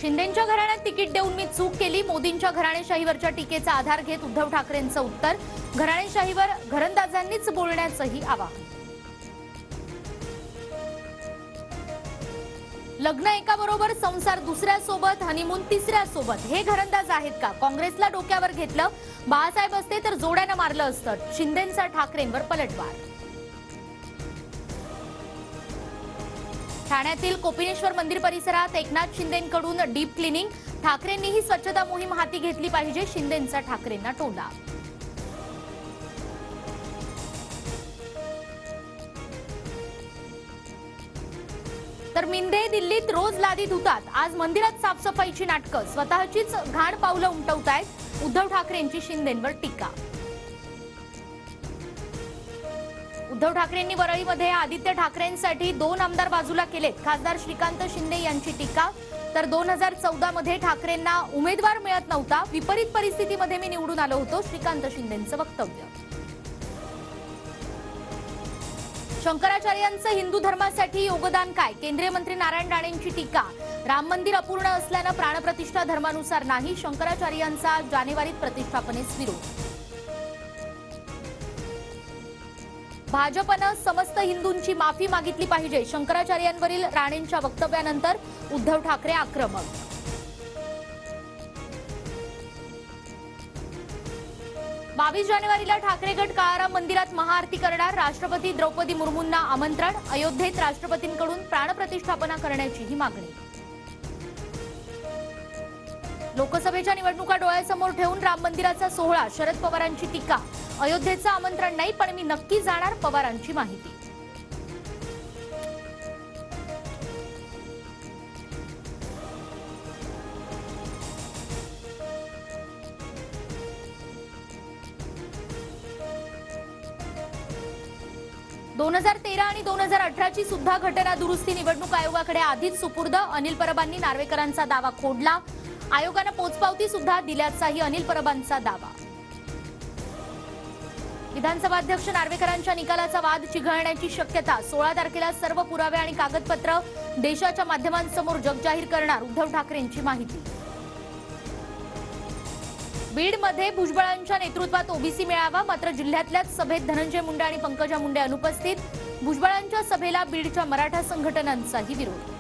शिंदेंच्या घराण्यात ticket देऊन मी चूक केली, मोदींच्या घराणेशाहीवरच्या टीकेचा आधार घेत उद्धव ठाकरेंचं उत्तर. घराणेशाहीवर घरंदाजांनीच बोलण्याचंही आवाहन. लग्न एकाबरोबर, संसार दुसऱ्यासोबत, हनीमून तिसऱ्यासोबत, हे घरंदाज आहेत का? काँग्रेसला डोक्यावर घेतलं, बाळासाहेब असते तर जोड्यानं मारलं असतं. शिंदेंचा ठाकरेंवर पलटवार. ठाण्यातील कोपिनेश्वर मंदिर परिसरात एकनाथ शिंदेंकडून डीप क्लिनिंग. ठाकरेंनीही स्वच्छता मोहीम हाती घेतली पाहिजे, शिंदेंचा ठाकरेंना टोला. तर मिंदे दिल्लीत रोज लादी धुतात, आज मंदिरात साफसफाईची नाटकं. स्वतःचीच घाण पावलं उमटवतायत, उद्धव ठाकरेंची शिंदेंवर टीका. उद्धव ठाकरेंनी वरळीमध्ये आदित्य ठाकरेंसाठी 2 आमदार बाजूला केलेत. खासदार श्रीकांत शिंदे यांची टीका. तर 2014 मध्ये ठाकरेंना उमेदवार मिळत नव्हता, विपरीत परिस्थितीमध्ये मी निवडून आलो होतो, श्रीकांत शिंदेंचं वक्तव्य. शंकराचार्यांचं हिंदू धर्मासाठी योगदान काय? केंद्रीय मंत्री नारायण राणेंची टीका. राम मंदिर अपूर्ण असल्यानं प्राणप्रतिष्ठा धर्मानुसार नाही, शंकराचार्यांचा जानेवारीत प्रतिष्ठापनेस विरोध. भाजपनं समस्त हिंदूंची माफी मागितली पाहिजे, शंकराचार्यांवरील राणेंच्या वक्तव्यानंतर उद्धव ठाकरे आक्रमक. बावीस जानेवारीला ठाकरे गट काळाराम मंदिरात महाआरती करणार, राष्ट्रपती द्रौपदी मुर्मूंना आमंत्रण. अयोध्येत राष्ट्रपतींकडून प्राणप्रतिष्ठापना करण्याचीही मागणी. लोकसभेच्या निवडणुका डोळ्यासमोर ठेवून राम मंदिराचा सोहळा, शरद पवारांची टीका. अयोध्येचं आमंत्रण नाही, पण मी नक्की जाणार, पवारांची माहिती. दोन 2013 आणि 2018ची सुद्धा घटना दुरुस्ती निवडणूक आयोगाकडे आधीच सुपूर्द. अनिल परबांनी नार्वेकरांचा दावा खोडला. आयोगानं पोचपावती सुद्धा दिल्याचाही अनिल परबांचा दावा. विधानसभा अध्यक्ष नार्वेकरांच्या निकालाचा वाद चिघळण्याची शक्यता. 16 तारखेला सर्व पुरावे आणि कागदपत्र देशाच्या माध्यमांसमोर जगजाहीर करणार, उद्धव ठाकरेंची माहिती. बीडमध्ये भुजबळांच्या नेतृत्वात ओबीसी मेळावा, मात्र जिल्ह्यातल्याच सभेत धनंजय मुंडे आणि पंकजा मुंडे अनुपस्थित. भुजबळांच्या सभेला बीडच्या मराठा संघटनांचाही विरोध.